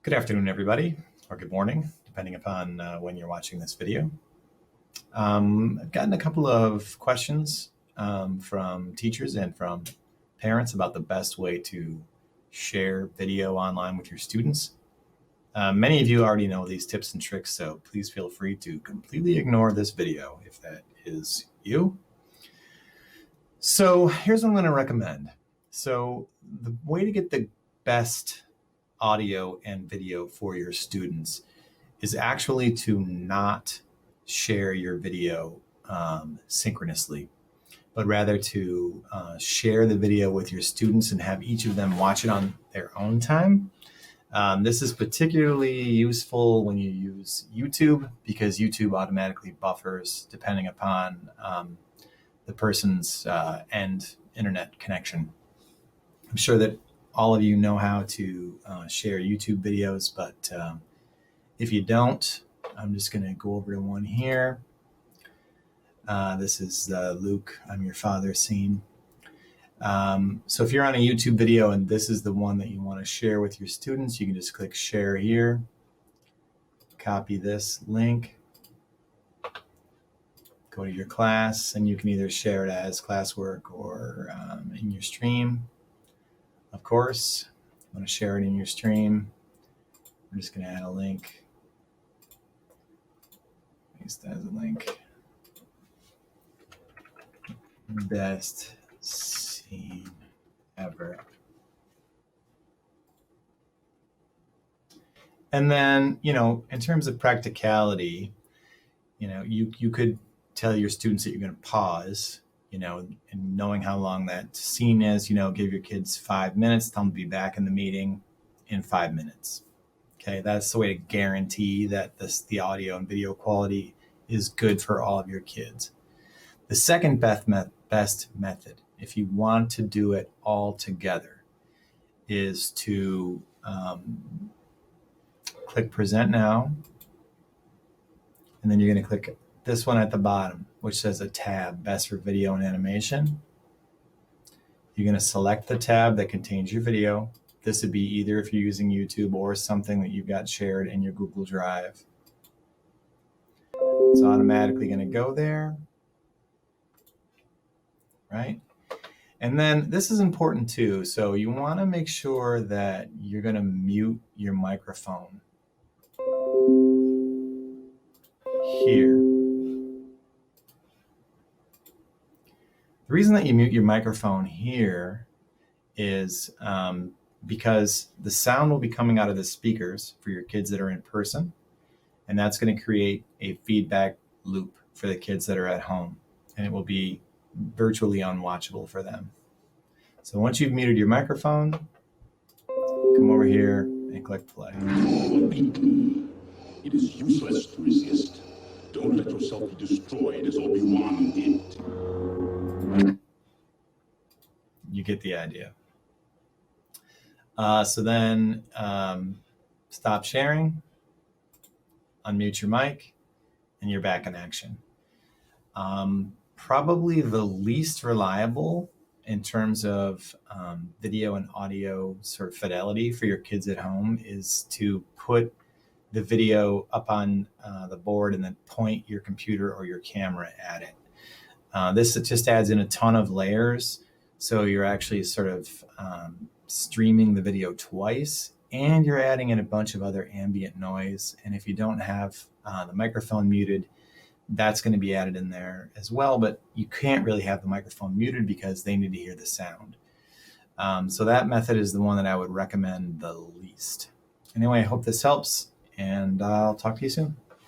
Good afternoon, everybody, or good morning, depending upon when you're watching this video. I've gotten a couple of questions from teachers and from parents about the best way to share video online with your students. Many of you already know these tips and tricks, so please feel free to completely ignore this video if that is you. So here's what I'm going to recommend. So the way to get the best audio and video for your students is actually to not share your video synchronously, but rather to share the video with your students and have each of them watch it on their own time. This is particularly useful when you use YouTube because YouTube automatically buffers depending upon the person's end internet connection. I'm sure that all of you know how to share YouTube videos, but if you don't, I'm just going to go over to one here. This is Luke, I'm your father scene. So if you're on a YouTube video and this is the one that you want to share with your students, you can just click share here, copy this link, go to your class, and you can either share it as classwork or in your stream. Of course, I'm going to share it in your stream. I'm just going to add a link. Paste that as a link. Best scene ever. And then, in terms of practicality, you could tell your students that you're going to pause, and knowing how long that scene is, give your kids 5 minutes, tell them to be back in the meeting in 5 minutes. Okay, that's the way to guarantee that the audio and video quality is good for all of your kids. The second best method, if you want to do it all together, is to click present now, and then you're going to click this one at the bottom, which says a tab, best for video and animation. You're going to select the tab that contains your video. This would be either if you're using YouTube or something that you've got shared in your Google Drive. It's automatically going to go there, right? And then this is important too. So you want to make sure that you're going to mute your microphone here. The reason that you mute your microphone here is because the sound will be coming out of the speakers for your kids that are in person, and that's going to create a feedback loop for the kids that are at home, and it will be virtually unwatchable for them. So once you've muted your microphone, come over here and click play. It is useless to resist. Don't let yourself be destroyed as Obi-Wan did. You get the idea. So then stop sharing, unmute your mic, and you're back in action. Probably the least reliable in terms of video and audio sort of fidelity for your kids at home is to put the video up on the board and then point your computer or your camera at it. This just adds in a ton of layers. So you're actually sort of streaming the video twice, and you're adding in a bunch of other ambient noise. And if you don't have the microphone muted, that's going to be added in there as well. But you can't really have the microphone muted because they need to hear the sound. So that method is the one that I would recommend the least. Anyway, I hope this helps, and I'll talk to you soon.